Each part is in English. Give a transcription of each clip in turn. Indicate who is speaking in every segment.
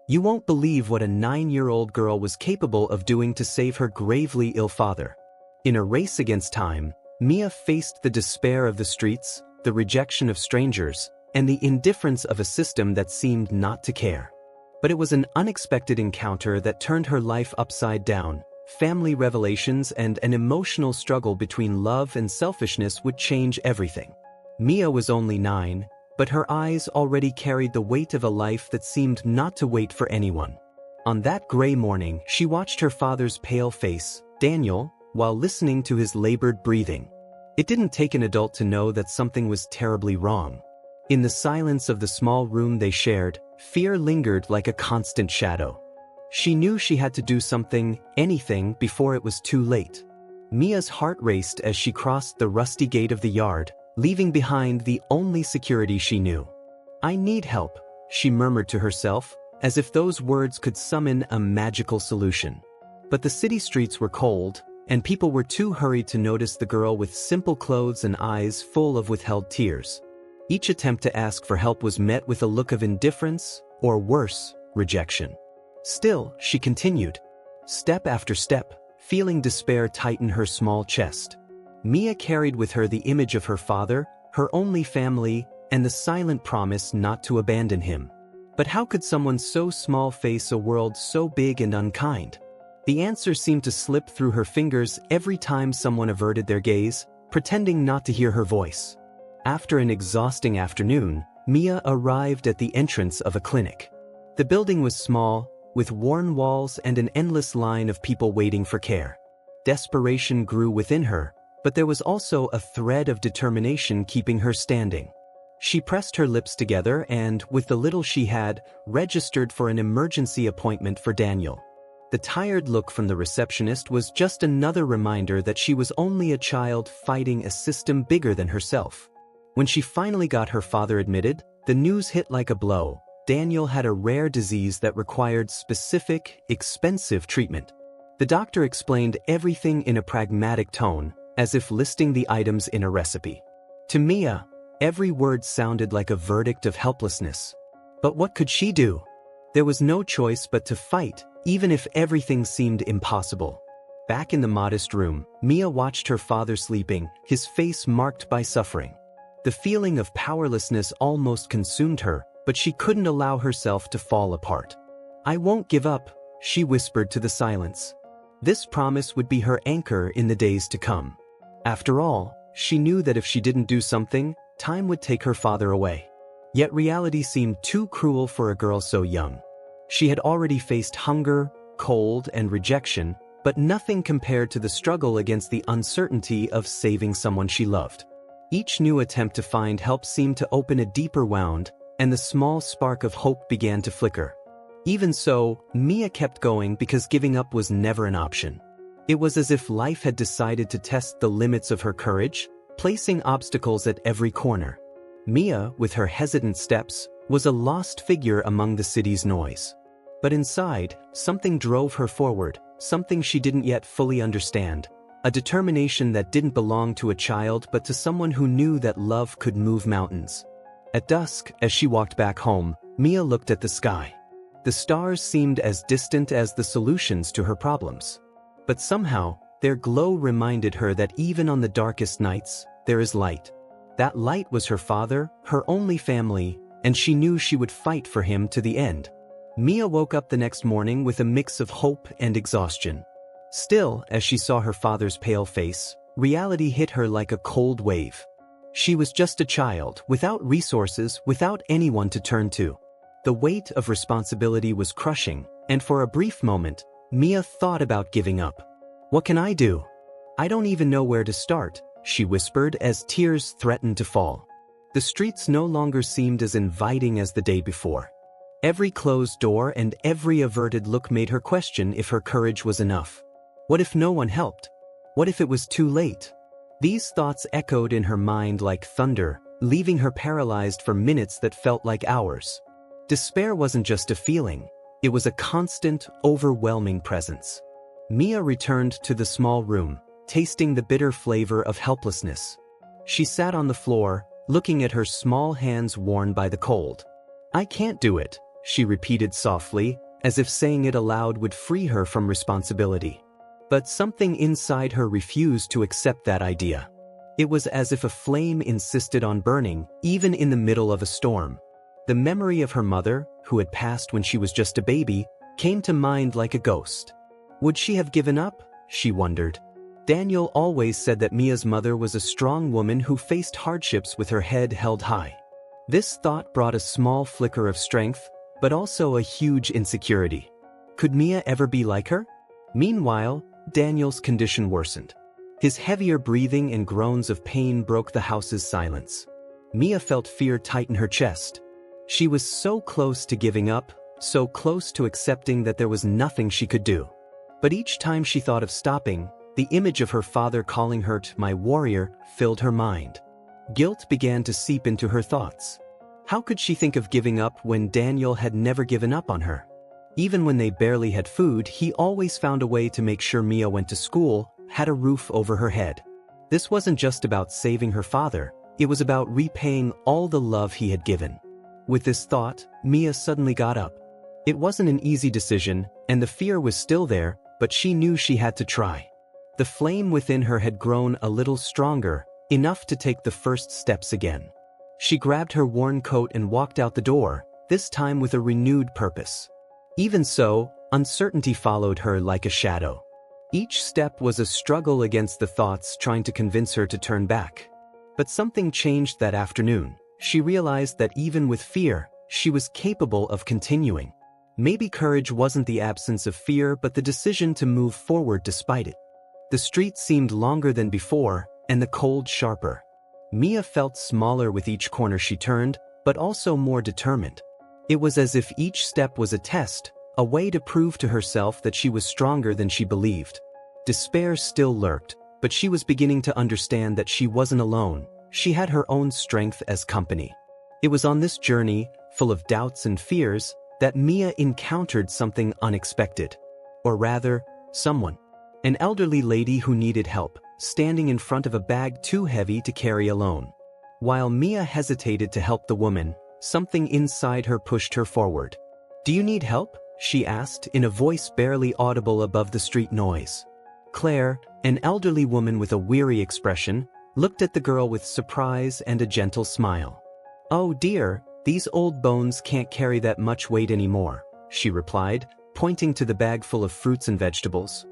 Speaker 1: You won't believe what a 9-year-old girl was capable of doing to save her gravely ill father. In a race against time, Mia faced the despair of the streets, the rejection of strangers, and the indifference of a system that seemed not to care. But it was an unexpected encounter that turned her life upside down. Family revelations and an emotional struggle between love and selfishness would change everything. Mia was only 9, but her eyes already carried the weight of a life that seemed not to wait for anyone. On that gray morning, she watched her father's pale face, Daniel, while listening to his labored breathing. It didn't take an adult to know that something was terribly wrong. In the silence of the small room they shared, fear lingered like a constant shadow. She knew she had to do something, anything, before it was too late. Mia's heart raced as she crossed the rusty gate of the yard, leaving behind the only security she knew. "I need help," she murmured to herself, as if those words could summon a magical solution. But the city streets were cold, and people were too hurried to notice the girl with simple clothes and eyes full of withheld tears. Each attempt to ask for help was met with a look of indifference, or worse, rejection. Still, she continued, step after step, feeling despair tighten her small chest. Mia carried with her the image of her father, her only family, and the silent promise not to abandon him. But how could someone so small face a world so big and unkind? The answer seemed to slip through her fingers every time someone averted their gaze, pretending not to hear her voice. After an exhausting afternoon, Mia arrived at the entrance of a clinic. The building was small, with worn walls and an endless line of people waiting for care. Desperation grew within her, but there was also a thread of determination keeping her standing. She pressed her lips together and, with the little she had, registered for an emergency appointment for Daniel. The tired look from the receptionist was just another reminder that she was only a child fighting a system bigger than herself. When she finally got her father admitted, the news hit like a blow. Daniel had a rare disease that required specific, expensive treatment. The doctor explained everything in a pragmatic tone, as if listing the items in a recipe. To Mia, every word sounded like a verdict of helplessness. But what could she do? There was no choice but to fight, even if everything seemed impossible. Back in the modest room, Mia watched her father sleeping, his face marked by suffering. The feeling of powerlessness almost consumed her, but she couldn't allow herself to fall apart. "I won't give up," she whispered to the silence. This promise would be her anchor in the days to come. After all, she knew that if she didn't do something, time would take her father away. Yet reality seemed too cruel for a girl so young. She had already faced hunger, cold, and rejection, but nothing compared to the struggle against the uncertainty of saving someone she loved. Each new attempt to find help seemed to open a deeper wound, and the small spark of hope began to flicker. Even so, Mia kept going because giving up was never an option. It was as if life had decided to test the limits of her courage, placing obstacles at every corner. Mia, with her hesitant steps, was a lost figure among the city's noise. But inside, something drove her forward, something she didn't yet fully understand. A determination that didn't belong to a child but to someone who knew that love could move mountains. At dusk, as she walked back home, Mia looked at the sky. The stars seemed as distant as the solutions to her problems. But somehow, their glow reminded her that even on the darkest nights, there is light. That light was her father, her only family, and she knew she would fight for him to the end. Mia woke up the next morning with a mix of hope and exhaustion. Still, as she saw her father's pale face, reality hit her like a cold wave. She was just a child, without resources, without anyone to turn to. The weight of responsibility was crushing, and for a brief moment, Mia thought about giving up. "What can I do? I don't even know where to start," she whispered as tears threatened to fall. The streets no longer seemed as inviting as the day before. Every closed door and every averted look made her question if her courage was enough. What if no one helped? What if it was too late? These thoughts echoed in her mind like thunder, leaving her paralyzed for minutes that felt like hours. Despair wasn't just a feeling, it was a constant, overwhelming presence. Mia returned to the small room, tasting the bitter flavor of helplessness. She sat on the floor, looking at her small hands worn by the cold. "I can't do it," she repeated softly, as if saying it aloud would free her from responsibility. But something inside her refused to accept that idea. It was as if a flame insisted on burning, even in the middle of a storm. The memory of her mother, who had passed when she was just a baby, came to mind like a ghost. Would she have given up? She wondered. Daniel always said that Mia's mother was a strong woman who faced hardships with her head held high. This thought brought a small flicker of strength, but also a huge insecurity. Could Mia ever be like her? Meanwhile, Daniel's condition worsened. His heavier breathing and groans of pain broke the house's silence. Mia felt fear tighten her chest. She was so close to giving up, so close to accepting that there was nothing she could do. But each time she thought of stopping, the image of her father calling her "my warrior" filled her mind. Guilt began to seep into her thoughts. How could she think of giving up when Daniel had never given up on her? Even when they barely had food, he always found a way to make sure Mia went to school, had a roof over her head. This wasn't just about saving her father, it was about repaying all the love he had given. With this thought, Mia suddenly got up. It wasn't an easy decision, and the fear was still there, but she knew she had to try. The flame within her had grown a little stronger, enough to take the first steps again. She grabbed her worn coat and walked out the door, this time with a renewed purpose. Even so, uncertainty followed her like a shadow. Each step was a struggle against the thoughts trying to convince her to turn back. But something changed that afternoon. She realized that even with fear, she was capable of continuing. Maybe courage wasn't the absence of fear, but the decision to move forward despite it. The street seemed longer than before, and the cold sharper. Mia felt smaller with each corner she turned, but also more determined. It was as if each step was a test, a way to prove to herself that she was stronger than she believed. Despair still lurked, but she was beginning to understand that she wasn't alone. She had her own strength as company. It was on this journey, full of doubts and fears, that Mia encountered something unexpected. Or rather, someone. An elderly lady who needed help, standing in front of a bag too heavy to carry alone. While Mia hesitated to help the woman, something inside her pushed her forward. "Do you need help?" she asked in a voice barely audible above the street noise. Claire, an elderly woman with a weary expression, looked at the girl with surprise and a gentle smile. "Oh dear, these old bones can't carry that much weight anymore," she replied, pointing to the bag full of fruits and vegetables.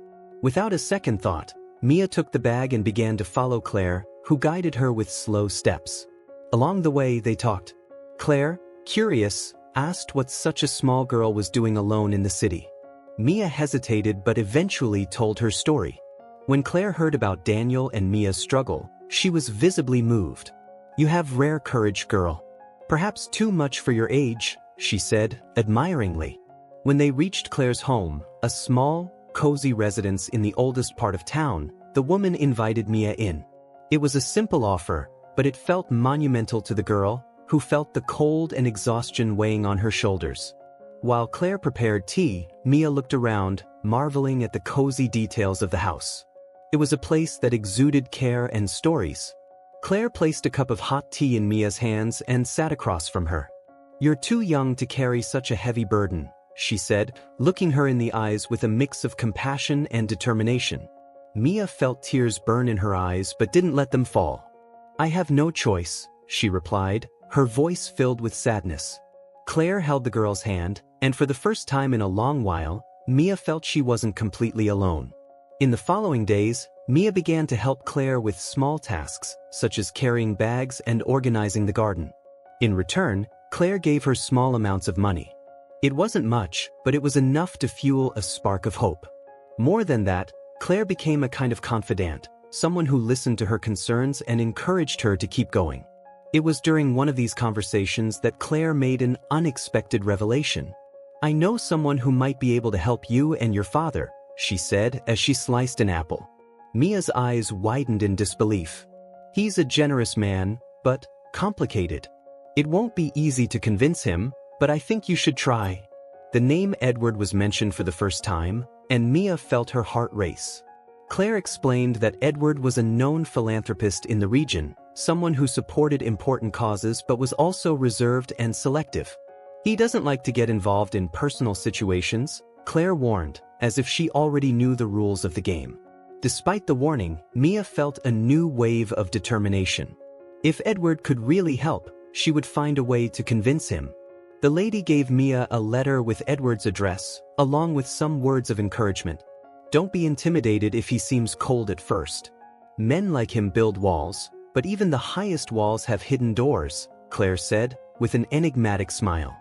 Speaker 1: Without a second thought, Mia took the bag and began to follow Claire, who guided her with slow steps. Along the way they talked. Claire, curious, asked what such a small girl was doing alone in the city. Mia hesitated but eventually told her story. When Claire heard about Daniel and Mia's struggle, she was visibly moved. "You have rare courage, girl. Perhaps too much for your age," she said, admiringly. When they reached Claire's home, a small, cozy residence in the oldest part of town, the woman invited Mia in. It was a simple offer, but it felt monumental to the girl, who felt the cold and exhaustion weighing on her shoulders. While Claire prepared tea, Mia looked around, marveling at the cozy details of the house. It was a place that exuded care and stories. Claire placed a cup of hot tea in Mia's hands and sat across from her. "You're too young to carry such a heavy burden," she said, looking her in the eyes with a mix of compassion and determination. Mia felt tears burn in her eyes but didn't let them fall. "I have no choice," she replied, her voice filled with sadness. Claire held the girl's hand, and for the first time in a long while, Mia felt she wasn't completely alone. In the following days, Mia began to help Claire with small tasks, such as carrying bags and organizing the garden. In return, Claire gave her small amounts of money. It wasn't much, but it was enough to fuel a spark of hope. More than that, Claire became a kind of confidant, someone who listened to her concerns and encouraged her to keep going. It was during one of these conversations that Claire made an unexpected revelation. "I know someone who might be able to help you and your father," she said as she sliced an apple. Mia's eyes widened in disbelief. "He's a generous man, but complicated. It won't be easy to convince him, but I think you should try." The name Edward was mentioned for the first time, and Mia felt her heart race. Claire explained that Edward was a known philanthropist in the region, someone who supported important causes but was also reserved and selective. He doesn't like to get involved in personal situations, Claire warned, as if she already knew the rules of the game. Despite the warning, Mia felt a new wave of determination. If Edward could really help, she would find a way to convince him. The lady gave Mia a letter with Edward's address, along with some words of encouragement. Don't be intimidated if he seems cold at first. Men like him build walls, but even the highest walls have hidden doors, Claire said, with an enigmatic smile.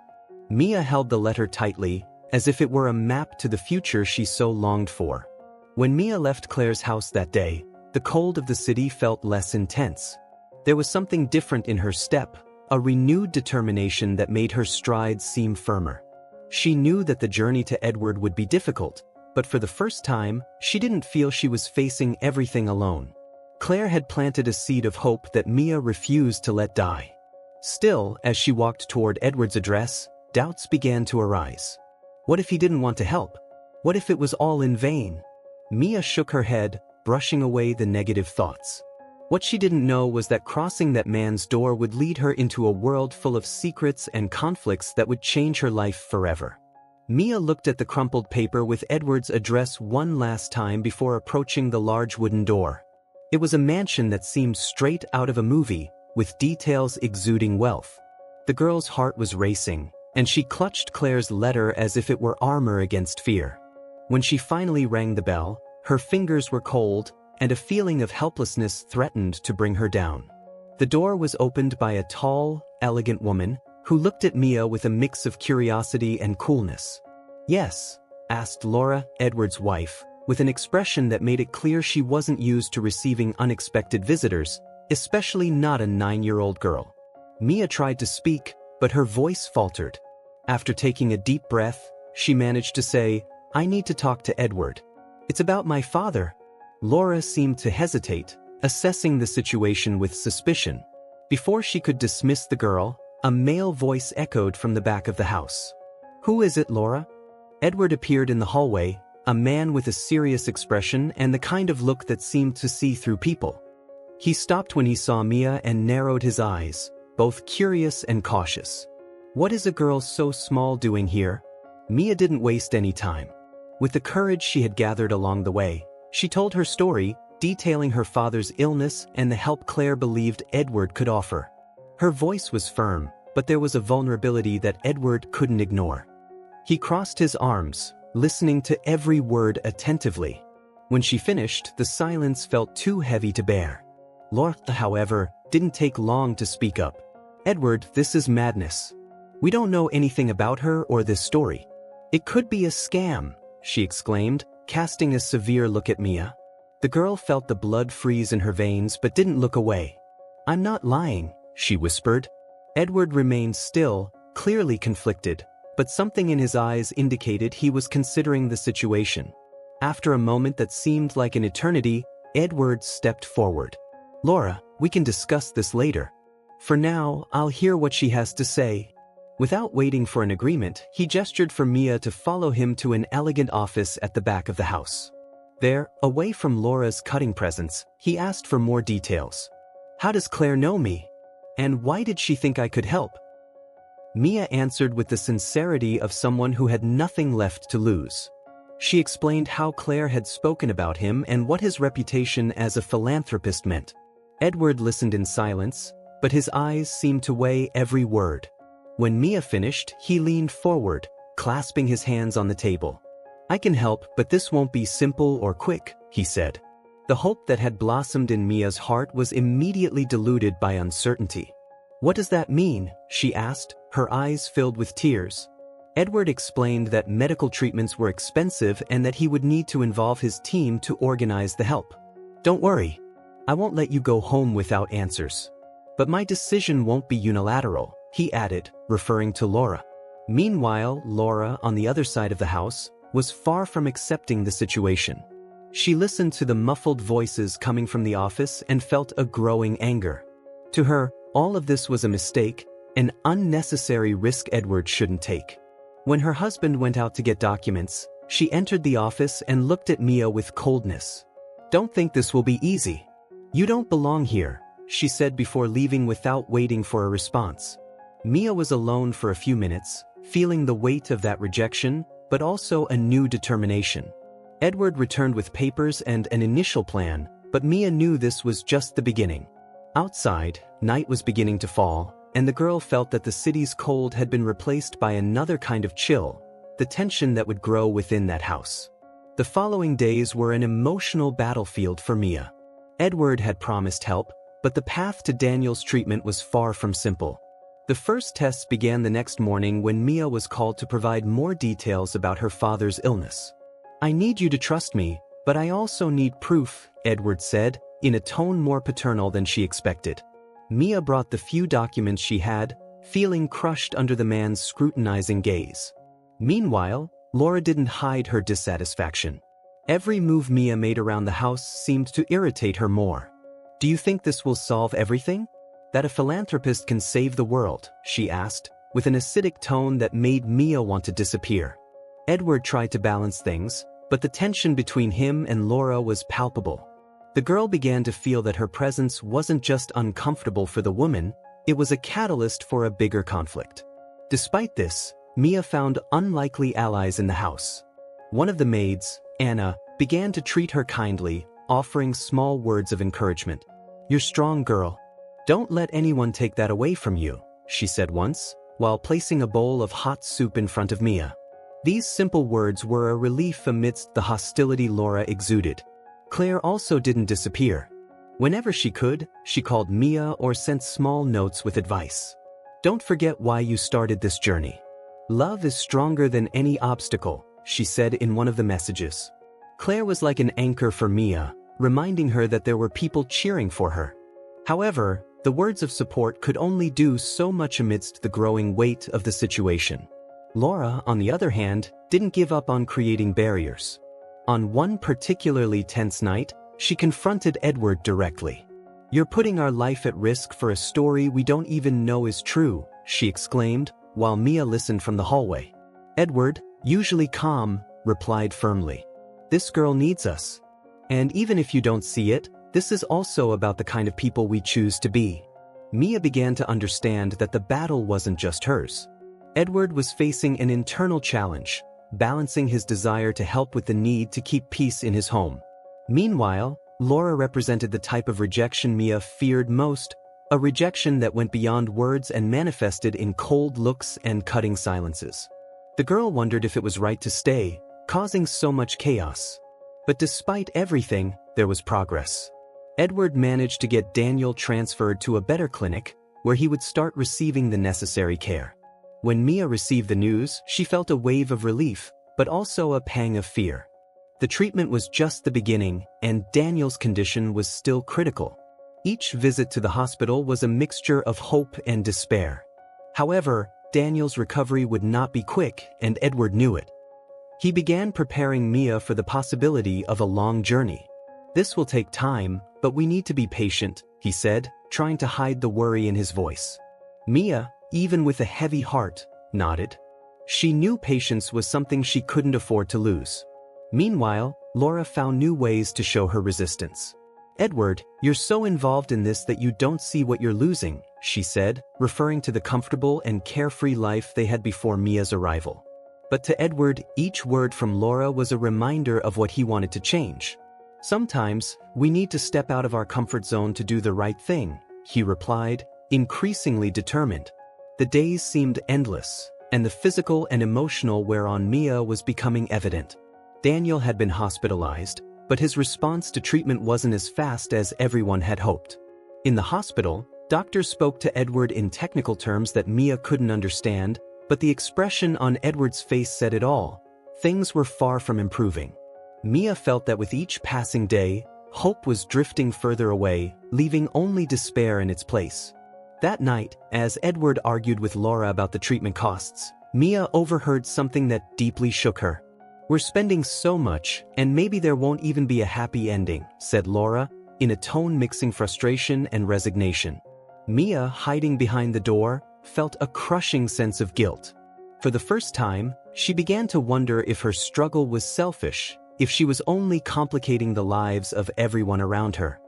Speaker 1: Mia held the letter tightly, as if it were a map to the future she so longed for. When Mia left Claire's house that day, the cold of the city felt less intense. There was something different in her step, a renewed determination that made her strides seem firmer. She knew that the journey to Edward would be difficult, but for the first time, she didn't feel she was facing everything alone. Claire had planted a seed of hope that Mia refused to let die. Still, as she walked toward Edward's address, doubts began to arise. What if he didn't want to help? What if it was all in vain? Mia shook her head, brushing away the negative thoughts. What she didn't know was that crossing that man's door would lead her into a world full of secrets and conflicts that would change her life forever. Mia looked at the crumpled paper with Edward's address one last time before approaching the large wooden door. It was a mansion that seemed straight out of a movie, with details exuding wealth. The girl's heart was racing, and she clutched Claire's letter as if it were armor against fear. When she finally rang the bell, her fingers were cold, and a feeling of helplessness threatened to bring her down. The door was opened by a tall, elegant woman, who looked at Mia with a mix of curiosity and coolness. "Yes?" asked Laura, Edward's wife, with an expression that made it clear she wasn't used to receiving unexpected visitors, especially not a 9-year-old girl. Mia tried to speak, but her voice faltered. After taking a deep breath, she managed to say, "I need to talk to Edward. It's about my father." Laura seemed to hesitate, assessing the situation with suspicion. Before she could dismiss the girl, a male voice echoed from the back of the house. "Who is it, Laura?" Edward appeared in the hallway, a man with a serious expression and the kind of look that seemed to see through people. He stopped when he saw Mia and narrowed his eyes, both curious and cautious. What is a girl so small doing here? Mia didn't waste any time. With the courage she had gathered along the way, she told her story, detailing her father's illness and the help Claire believed Edward could offer. Her voice was firm, but there was a vulnerability that Edward couldn't ignore. He crossed his arms, listening to every word attentively. When she finished, the silence felt too heavy to bear. Laura, however, didn't take long to speak up. "Edward, this is madness. We don't know anything about her or this story. It could be a scam," she exclaimed, casting a severe look at Mia. The girl felt the blood freeze in her veins but didn't look away. "I'm not lying," she whispered. Edward remained still, clearly conflicted, but something in his eyes indicated he was considering the situation. After a moment that seemed like an eternity, Edward stepped forward. "Laura, we can discuss this later. For now, I'll hear what she has to say." Without waiting for an agreement, he gestured for Mia to follow him to an elegant office at the back of the house. There, away from Laura's cutting presence, he asked for more details. "How does Claire know me? And why did she think I could help?" Mia answered with the sincerity of someone who had nothing left to lose. She explained how Claire had spoken about him and what his reputation as a philanthropist meant. Edward listened in silence, but his eyes seemed to weigh every word. When Mia finished, he leaned forward, clasping his hands on the table. "I can help, but this won't be simple or quick," he said. The hope that had blossomed in Mia's heart was immediately diluted by uncertainty. "What does that mean?" she asked, her eyes filled with tears. Edward explained that medical treatments were expensive and that he would need to involve his team to organize the help. "Don't worry. I won't let you go home without answers. But my decision won't be unilateral," he added, referring to Laura. Meanwhile, Laura, on the other side of the house, was far from accepting the situation. She listened to the muffled voices coming from the office and felt a growing anger. To her, all of this was a mistake, an unnecessary risk Edward shouldn't take. When her husband went out to get documents, she entered the office and looked at Mia with coldness. "Don't think this will be easy. You don't belong here," she said before leaving without waiting for a response. Mia was alone for a few minutes, feeling the weight of that rejection, but also a new determination. Edward returned with papers and an initial plan, but Mia knew this was just the beginning. Outside, night was beginning to fall, and the girl felt that the city's cold had been replaced by another kind of chill, the tension that would grow within that house. The following days were an emotional battlefield for Mia. Edward had promised help, but the path to Daniel's treatment was far from simple. The first tests began the next morning when Mia was called to provide more details about her father's illness. "I need you to trust me, but I also need proof," Edward said, in a tone more paternal than she expected. Mia brought the few documents she had, feeling crushed under the man's scrutinizing gaze. Meanwhile, Laura didn't hide her dissatisfaction. Every move Mia made around the house seemed to irritate her more. "Do you think this will solve everything? That a philanthropist can save the world?" she asked, with an acidic tone that made Mia want to disappear. Edward tried to balance things, but the tension between him and Laura was palpable. The girl began to feel that her presence wasn't just uncomfortable for the woman, it was a catalyst for a bigger conflict. Despite this, Mia found unlikely allies in the house. One of the maids, Anna, began to treat her kindly, offering small words of encouragement. "You're strong, girl. Don't let anyone take that away from you," she said once, while placing a bowl of hot soup in front of Mia. These simple words were a relief amidst the hostility Laura exuded. Claire also didn't disappear. Whenever she could, she called Mia or sent small notes with advice. "Don't forget why you started this journey. Love is stronger than any obstacle," she said in one of the messages. Claire was like an anchor for Mia, reminding her that there were people cheering for her. However, the words of support could only do so much amidst the growing weight of the situation. Laura, on the other hand, didn't give up on creating barriers. On one particularly tense night, she confronted Edward directly. "You're putting our life at risk for a story we don't even know is true," she exclaimed, while Mia listened from the hallway. Edward, usually calm, replied firmly. "This girl needs us. And even if you don't see it, this is also about the kind of people we choose to be." Mia began to understand that the battle wasn't just hers. Edward was facing an internal challenge, balancing his desire to help with the need to keep peace in his home. Meanwhile, Laura represented the type of rejection Mia feared most, a rejection that went beyond words and manifested in cold looks and cutting silences. The girl wondered if it was right to stay, causing so much chaos. But despite everything, there was progress. Edward managed to get Daniel transferred to a better clinic, where he would start receiving the necessary care. When Mia received the news, she felt a wave of relief, but also a pang of fear. The treatment was just the beginning, and Daniel's condition was still critical. Each visit to the hospital was a mixture of hope and despair. However, Daniel's recovery would not be quick, and Edward knew it. He began preparing Mia for the possibility of a long journey. "This will take time, but we need to be patient," he said, trying to hide the worry in his voice. Mia, even with a heavy heart, nodded. She knew patience was something she couldn't afford to lose. Meanwhile, Laura found new ways to show her resistance. "Edward, you're so involved in this that you don't see what you're losing," she said, referring to the comfortable and carefree life they had before Mia's arrival. But to Edward, each word from Laura was a reminder of what he wanted to change. "Sometimes, we need to step out of our comfort zone to do the right thing," he replied, increasingly determined. The days seemed endless, and the physical and emotional wear on Mia was becoming evident. Daniel had been hospitalized, but his response to treatment wasn't as fast as everyone had hoped. In the hospital, doctors spoke to Edward in technical terms that Mia couldn't understand, but the expression on Edward's face said it all. Things were far from improving. Mia felt that with each passing day, hope was drifting further away, leaving only despair in its place. That night, as Edward argued with Laura about the treatment costs, Mia overheard something that deeply shook her. "We're spending so much, and maybe there won't even be a happy ending," said Laura, in a tone mixing frustration and resignation. Mia, hiding behind the door, felt a crushing sense of guilt. For the first time, she began to wonder if her struggle was selfish, if she was only complicating the lives of everyone around her.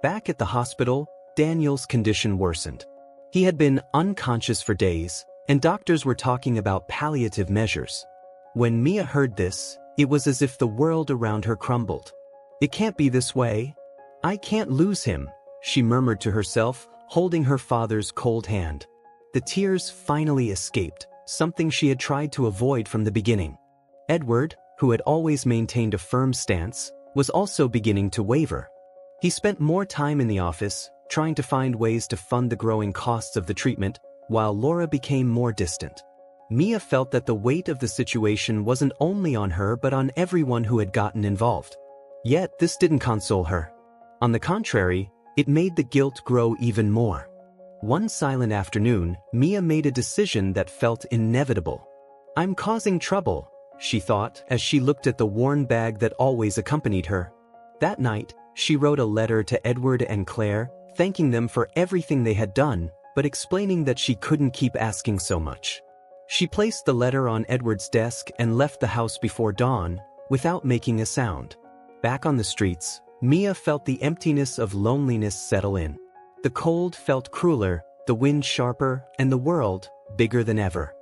Speaker 1: Back at the hospital, Daniel's condition worsened. He had been unconscious for days, and doctors were talking about palliative measures. When Mia heard this, it was as if the world around her crumbled. "It can't be this way. I can't lose him," she murmured to herself, holding her father's cold hand. The tears finally escaped, something she had tried to avoid from the beginning. Edward, who had always maintained a firm stance, was also beginning to waver. He spent more time in the office, trying to find ways to fund the growing costs of the treatment, while Laura became more distant. Mia felt that the weight of the situation wasn't only on her but on everyone who had gotten involved. Yet this didn't console her. On the contrary, it made the guilt grow even more. One silent afternoon, Mia made a decision that felt inevitable. "I'm causing trouble," she thought as she looked at the worn bag that always accompanied her. That night, she wrote a letter to Edward and Claire, thanking them for everything they had done, but explaining that she couldn't keep asking so much. She placed the letter on Edward's desk and left the house before dawn, without making a sound. Back on the streets, Mia felt the emptiness of loneliness settle in. The cold felt crueler, the wind sharper, and the world bigger than ever.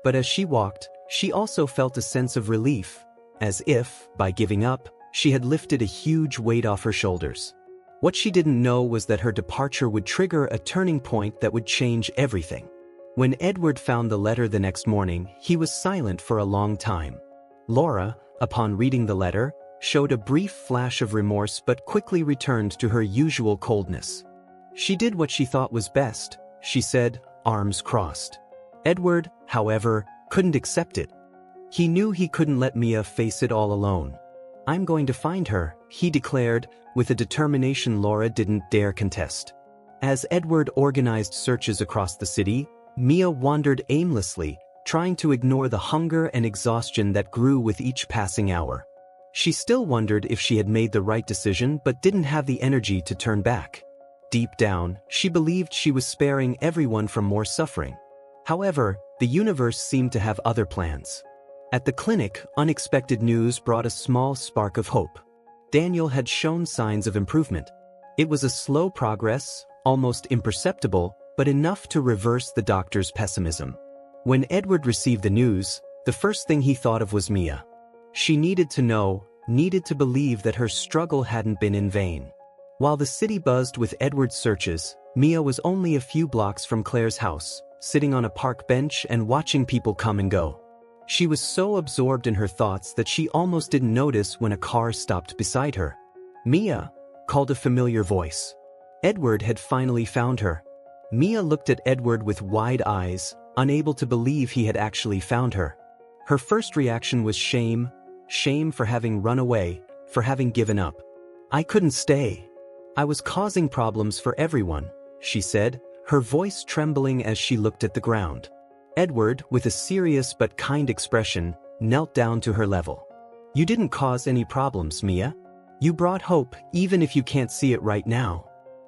Speaker 1: But as she walked, she also felt a sense of relief, as if, by giving up, she had lifted a huge weight off her shoulders. What she didn't know was that her departure would trigger a turning point that would change everything. When Edward found the letter the next morning, he was silent for a long time. Laura, upon reading the letter, showed a brief flash of remorse but quickly returned to her usual coldness. She did what she thought was best, she said, arms crossed. Edward, however, couldn't accept it. He knew he couldn't let Mia face it all alone. "I'm going to find her," he declared, with a determination Laura didn't dare contest. As Edward organized searches across the city, Mia wandered aimlessly, trying to ignore the hunger and exhaustion that grew with each passing hour. She still wondered if she had made the right decision but didn't have the energy to turn back. Deep down, she believed she was sparing everyone from more suffering. However, the universe seemed to have other plans. At the clinic, unexpected news brought a small spark of hope. Daniel had shown signs of improvement. It was a slow progress, almost imperceptible, but enough to reverse the doctor's pessimism. When Edward received the news, the first thing he thought of was Mia. She needed to know, needed to believe that her struggle hadn't been in vain. While the city buzzed with Edward's searches, Mia was only a few blocks from Claire's house, sitting on a park bench and watching people come and go. She was so absorbed in her thoughts that she almost didn't notice when a car stopped beside her. "Mia," called a familiar voice. Edward had finally found her. Mia looked at Edward with wide eyes, unable to believe he had actually found her. Her first reaction was shame for having run away, for having given up. "I couldn't stay. I was causing problems for everyone," she said, her voice trembling as she looked at the ground. Edward, with a serious but kind expression, knelt down to her level. "You didn't cause any problems, Mia. You brought hope, even if you can't see it right now."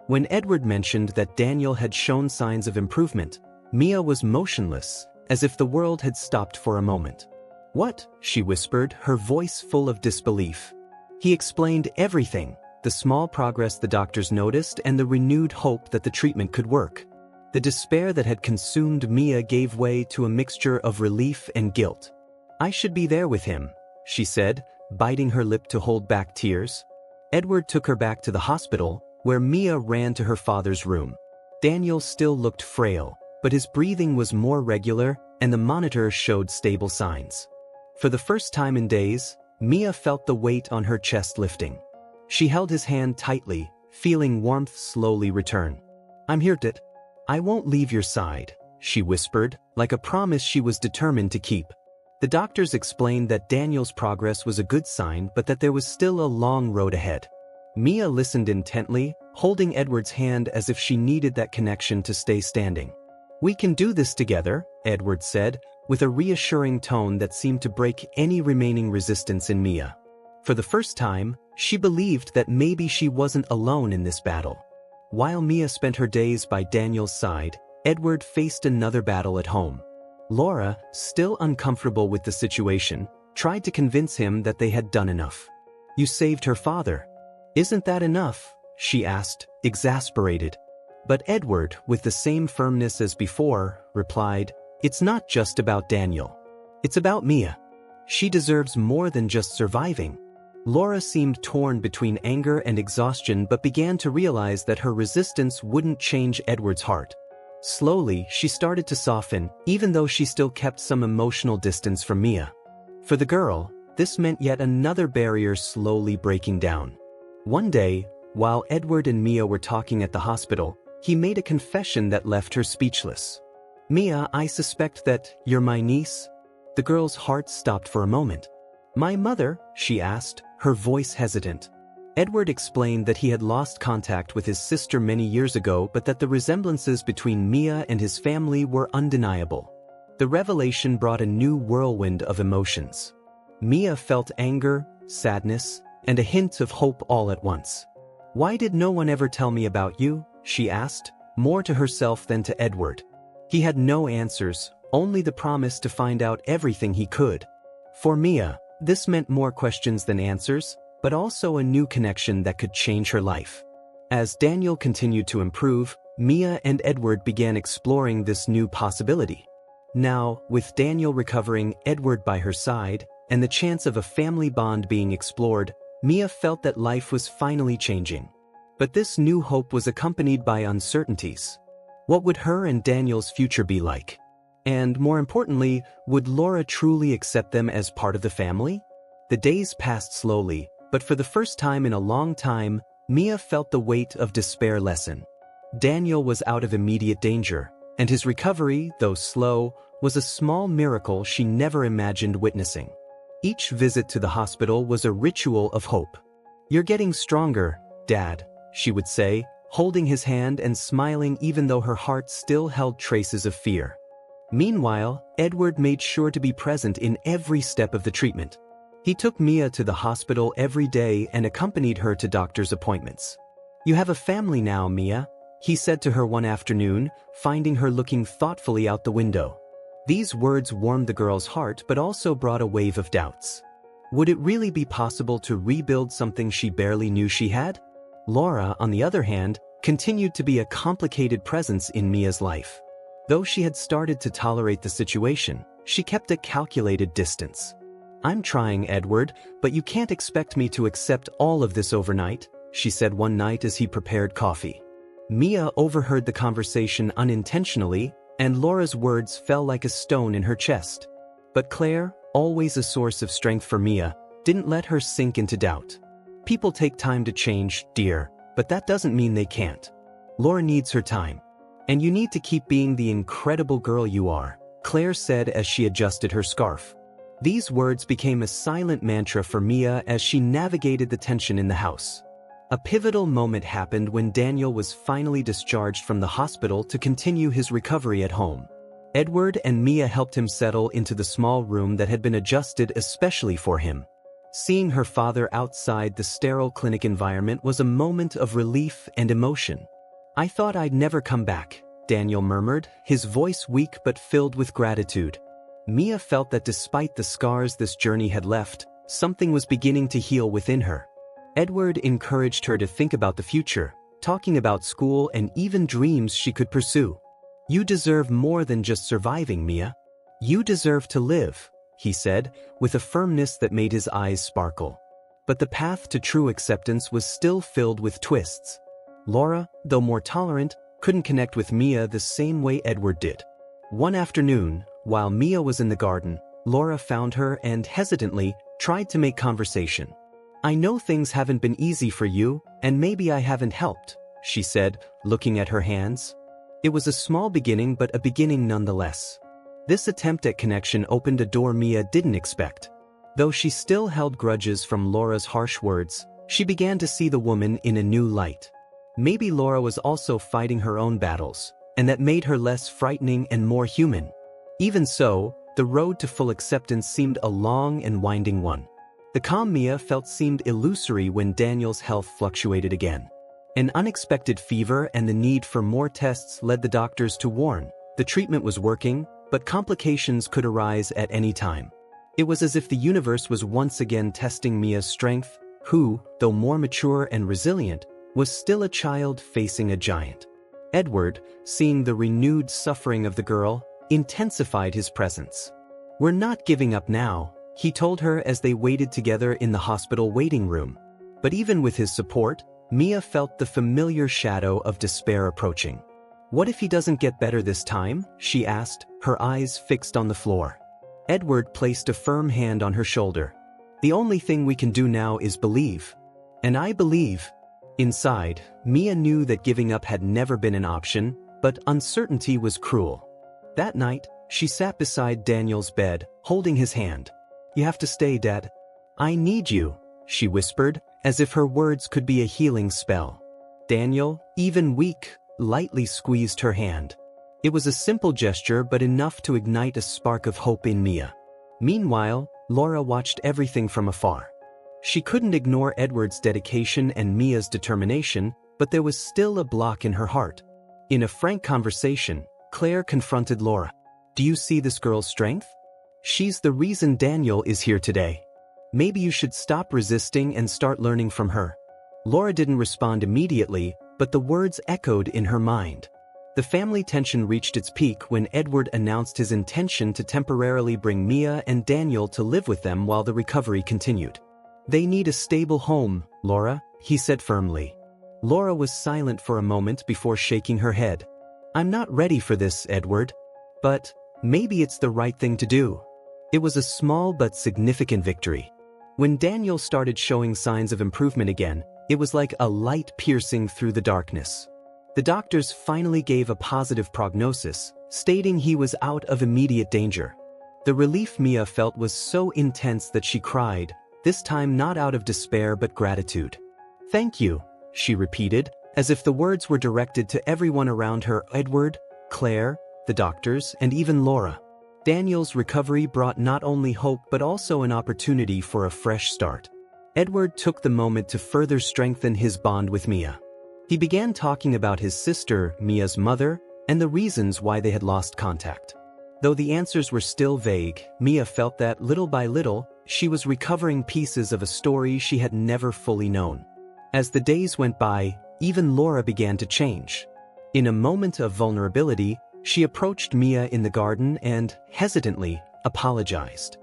Speaker 1: When Edward mentioned that Daniel had shown signs of improvement, Mia was motionless, as if the world had stopped for a moment. "What?" she whispered, her voice full of disbelief. He explained everything, the small progress the doctors noticed and the renewed hope that the treatment could work. The despair that had consumed Mia gave way to a mixture of relief and guilt. "I should be there with him," she said, biting her lip to hold back tears. Edward took her back to the hospital, where Mia ran to her father's room. Daniel still looked frail, but his breathing was more regular and the monitor showed stable signs. For the first time in days, Mia felt the weight on her chest lifting. She held his hand tightly, feeling warmth slowly return. "I'm here, Dit. I won't leave your side," she whispered, like a promise she was determined to keep. The doctors explained that Daniel's progress was a good sign but that there was still a long road ahead. Mia listened intently, holding Edward's hand as if she needed that connection to stay standing. "We can do this together," Edward said, with a reassuring tone that seemed to break any remaining resistance in Mia. For the first time, she believed that maybe she wasn't alone in this battle. While Mia spent her days by Daniel's side, Edward faced another battle at home. Laura, still uncomfortable with the situation, tried to convince him that they had done enough. "You saved her father. Isn't that enough?" she asked, exasperated. But Edward, with the same firmness as before, replied, It's not just about Daniel. It's about Mia. She deserves more than just surviving. Laura seemed torn between anger and exhaustion but began to realize that her resistance wouldn't change Edward's heart. Slowly, she started to soften, even though she still kept some emotional distance from Mia. For the girl, this meant yet another barrier slowly breaking down. One day, while Edward and Mia were talking at the hospital, he made a confession that left her speechless. "Mia, I suspect that you're my niece?" The girl's heart stopped for a moment. "My mother?" she asked, her voice hesitant. Edward explained that he had lost contact with his sister many years ago but that the resemblances between Mia and his family were undeniable. The revelation brought a new whirlwind of emotions. Mia felt anger, sadness, and a hint of hope all at once. "Why did no one ever tell me about you?" she asked, more to herself than to Edward. He had no answers, only the promise to find out everything he could. For Mia, this meant more questions than answers, but also a new connection that could change her life. As Daniel continued to improve, Mia and Edward began exploring this new possibility. Now, with Daniel recovering, Edward by her side, and the chance of a family bond being explored, Mia felt that life was finally changing. But this new hope was accompanied by uncertainties. What would her and Daniel's future be like? And more importantly, would Laura truly accept them as part of the family? The days passed slowly, but for the first time in a long time, Mia felt the weight of despair lessen. Daniel was out of immediate danger, and his recovery, though slow, was a small miracle she never imagined witnessing. Each visit to the hospital was a ritual of hope. "You're getting stronger, Dad," she would say, holding his hand and smiling even though her heart still held traces of fear. Meanwhile, Edward made sure to be present in every step of the treatment. He took Mia to the hospital every day and accompanied her to doctor's appointments. "You have a family now, Mia," he said to her one afternoon, finding her looking thoughtfully out the window. These words warmed the girl's heart but also brought a wave of doubts. Would it really be possible to rebuild something she barely knew she had? Laura, on the other hand, continued to be a complicated presence in Mia's life. Though she had started to tolerate the situation, she kept a calculated distance. "I'm trying, Edward, but you can't expect me to accept all of this overnight," she said one night as he prepared coffee. Mia overheard the conversation unintentionally, and Laura's words fell like a stone in her chest. But Claire, always a source of strength for Mia, didn't let her sink into doubt. "People take time to change, dear, but that doesn't mean they can't. Laura needs her time. And you need to keep being the incredible girl you are," Claire said as she adjusted her scarf. These words became a silent mantra for Mia as she navigated the tension in the house. A pivotal moment happened when Daniel was finally discharged from the hospital to continue his recovery at home. Edward and Mia helped him settle into the small room that had been adjusted especially for him. Seeing her father outside the sterile clinic environment was a moment of relief and emotion. "I thought I'd never come back," Daniel murmured, his voice weak but filled with gratitude. Mia felt that despite the scars this journey had left, something was beginning to heal within her. Edward encouraged her to think about the future, talking about school and even dreams she could pursue. "You deserve more than just surviving, Mia. You deserve to live," he said, with a firmness that made his eyes sparkle. But the path to true acceptance was still filled with twists. Laura, though more tolerant, couldn't connect with Mia the same way Edward did. One afternoon, while Mia was in the garden, Laura found her and, hesitantly, tried to make conversation. "I know things haven't been easy for you, and maybe I haven't helped," she said, looking at her hands. It was a small beginning but a beginning nonetheless. This attempt at connection opened a door Mia didn't expect. Though she still held grudges from Laura's harsh words, she began to see the woman in a new light. Maybe Laura was also fighting her own battles, and that made her less frightening and more human. Even so, the road to full acceptance seemed a long and winding one. The calm Mia felt seemed illusory when Daniel's health fluctuated again. An unexpected fever and the need for more tests led the doctors to warn the treatment was working, but complications could arise at any time. It was as if the universe was once again testing Mia's strength, who, though more mature and resilient, was still a child facing a giant. Edward, seeing the renewed suffering of the girl, intensified his presence. "We're not giving up now," he told her as they waited together in the hospital waiting room. But even with his support, Mia felt the familiar shadow of despair approaching. "What if he doesn't get better this time?" she asked, her eyes fixed on the floor. Edward placed a firm hand on her shoulder. "The only thing we can do now is believe. And I believe." Inside, Mia knew that giving up had never been an option, but uncertainty was cruel. That night, she sat beside Daniel's bed, holding his hand. "You have to stay, Dad. I need you," she whispered, as if her words could be a healing spell. Daniel, even weak, lightly squeezed her hand. It was a simple gesture but enough to ignite a spark of hope in Mia. Meanwhile, Laura watched everything from afar. She couldn't ignore Edward's dedication and Mia's determination, but there was still a block in her heart. In a frank conversation, Claire confronted Laura. "Do you see this girl's strength? She's the reason Daniel is here today. Maybe you should stop resisting and start learning from her." Laura didn't respond immediately, but the words echoed in her mind. The family tension reached its peak when Edward announced his intention to temporarily bring Mia and Daniel to live with them while the recovery continued. "They need a stable home, Laura," he said firmly. Laura was silent for a moment before shaking her head. "I'm not ready for this, Edward. But maybe it's the right thing to do." It was a small but significant victory. When Daniel started showing signs of improvement again, it was like a light piercing through the darkness. The doctors finally gave a positive prognosis, stating he was out of immediate danger. The relief Mia felt was so intense that she cried, this time not out of despair but gratitude. "Thank you," she repeated, as if the words were directed to everyone around her: Edward, Claire, the doctors, and even Laura. Daniel's recovery brought not only hope but also an opportunity for a fresh start. Edward took the moment to further strengthen his bond with Mia. He began talking about his sister, Mia's mother, and the reasons why they had lost contact. Though the answers were still vague, Mia felt that, little by little, she was recovering pieces of a story she had never fully known. As the days went by, even Laura began to change. In a moment of vulnerability, she approached Mia in the garden and, hesitantly, apologized.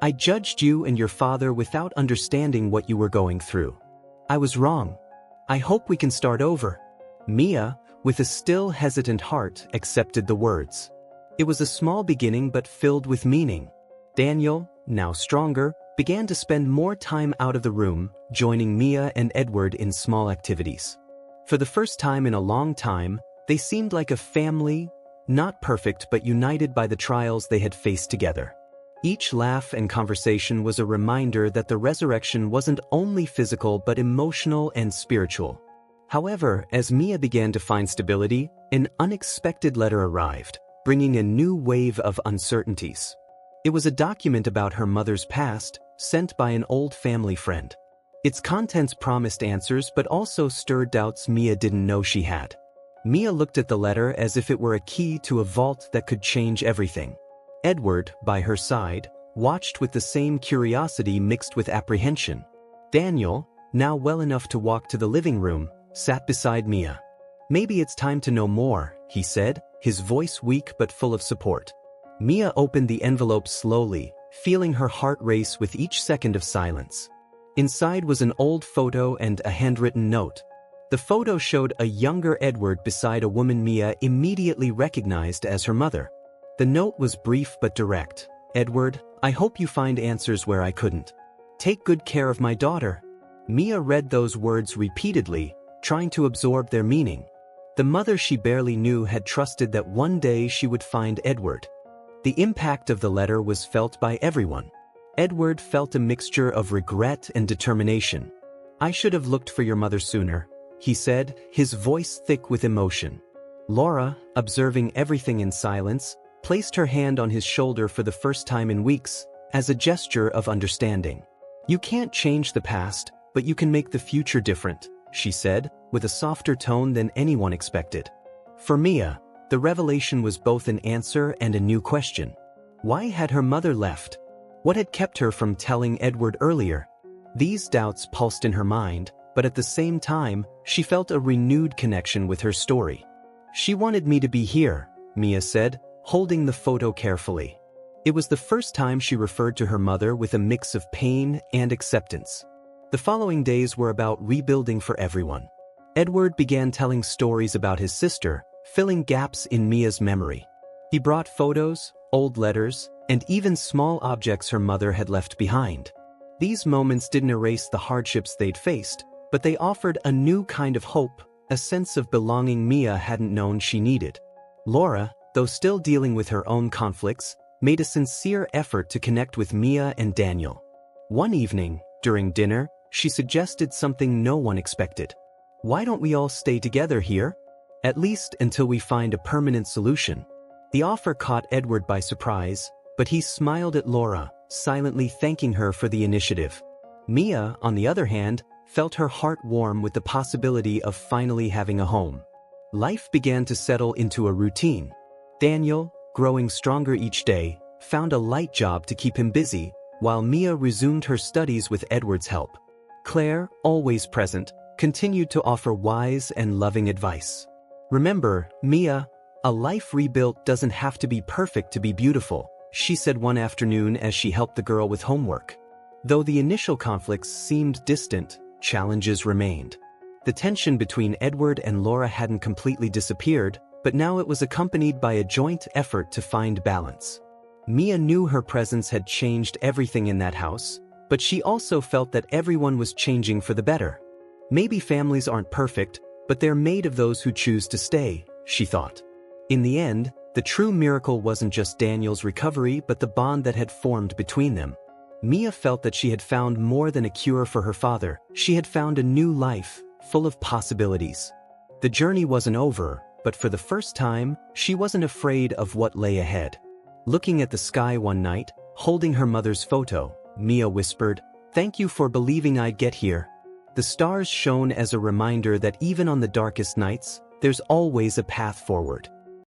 Speaker 1: "I judged you and your father without understanding what you were going through. I was wrong. I hope we can start over." Mia, with a still hesitant heart, accepted the words. It was a small beginning but filled with meaning. Daniel, now stronger, began to spend more time out of the room, joining Mia and Edward in small activities. For the first time in a long time, they seemed like a family, not perfect but united by the trials they had faced together. Each laugh and conversation was a reminder that the resurrection wasn't only physical but emotional and spiritual. However, as Mia began to find stability, an unexpected letter arrived, bringing a new wave of uncertainties. It was a document about her mother's past, sent by an old family friend. Its contents promised answers but also stirred doubts Mia didn't know she had. Mia looked at the letter as if it were a key to a vault that could change everything. Edward, by her side, watched with the same curiosity mixed with apprehension. Daniel, now well enough to walk to the living room, sat beside Mia. "Maybe it's time to know more," he said, his voice weak but full of support. Mia opened the envelope slowly, feeling her heart race with each second of silence. Inside was an old photo and a handwritten note. The photo showed a younger Edward beside a woman Mia immediately recognized as her mother. The note was brief but direct. "Edward, I hope you find answers where I couldn't. Take good care of my daughter." Mia read those words repeatedly, trying to absorb their meaning. The mother she barely knew had trusted that one day she would find Edward. The impact of the letter was felt by everyone. Edward felt a mixture of regret and determination. "I should have looked for your mother sooner," he said, his voice thick with emotion. Laura, observing everything in silence, placed her hand on his shoulder for the first time in weeks, as a gesture of understanding. "You can't change the past, but you can make the future different," she said, with a softer tone than anyone expected. For Mia, the revelation was both an answer and a new question. Why had her mother left? What had kept her from telling Edward earlier? These doubts pulsed in her mind, but at the same time, she felt a renewed connection with her story. "She wanted me to be here," Mia said, holding the photo carefully. It was the first time she referred to her mother with a mix of pain and acceptance. The following days were about rebuilding for everyone. Edward began telling stories about his sister, filling gaps in Mia's memory. He brought photos, old letters, and even small objects her mother had left behind. These moments didn't erase the hardships they'd faced, but they offered a new kind of hope, a sense of belonging Mia hadn't known she needed. Laura, though still dealing with her own conflicts, made a sincere effort to connect with Mia and Daniel. One evening, during dinner, she suggested something no one expected. "Why don't we all stay together here? At least until we find a permanent solution." The offer caught Edward by surprise, but he smiled at Laura, silently thanking her for the initiative. Mia, on the other hand, felt her heart warm with the possibility of finally having a home. Life began to settle into a routine. Daniel, growing stronger each day, found a light job to keep him busy, while Mia resumed her studies with Edward's help. Claire, always present, continued to offer wise and loving advice. "Remember, Mia, a life rebuilt doesn't have to be perfect to be beautiful," she said one afternoon as she helped the girl with homework. Though the initial conflicts seemed distant, challenges remained. The tension between Edward and Laura hadn't completely disappeared, but now it was accompanied by a joint effort to find balance. Mia knew her presence had changed everything in that house, but she also felt that everyone was changing for the better. Maybe families aren't perfect, but they're made of those who choose to stay, she thought. In the end, the true miracle wasn't just Daniel's recovery but the bond that had formed between them. Mia felt that she had found more than a cure for her father. She had found a new life, full of possibilities. The journey wasn't over, but for the first time, she wasn't afraid of what lay ahead. Looking at the sky one night, holding her mother's photo, Mia whispered, "Thank you for believing I'd get here." The stars shone as a reminder that even on the darkest nights, there's always a path forward.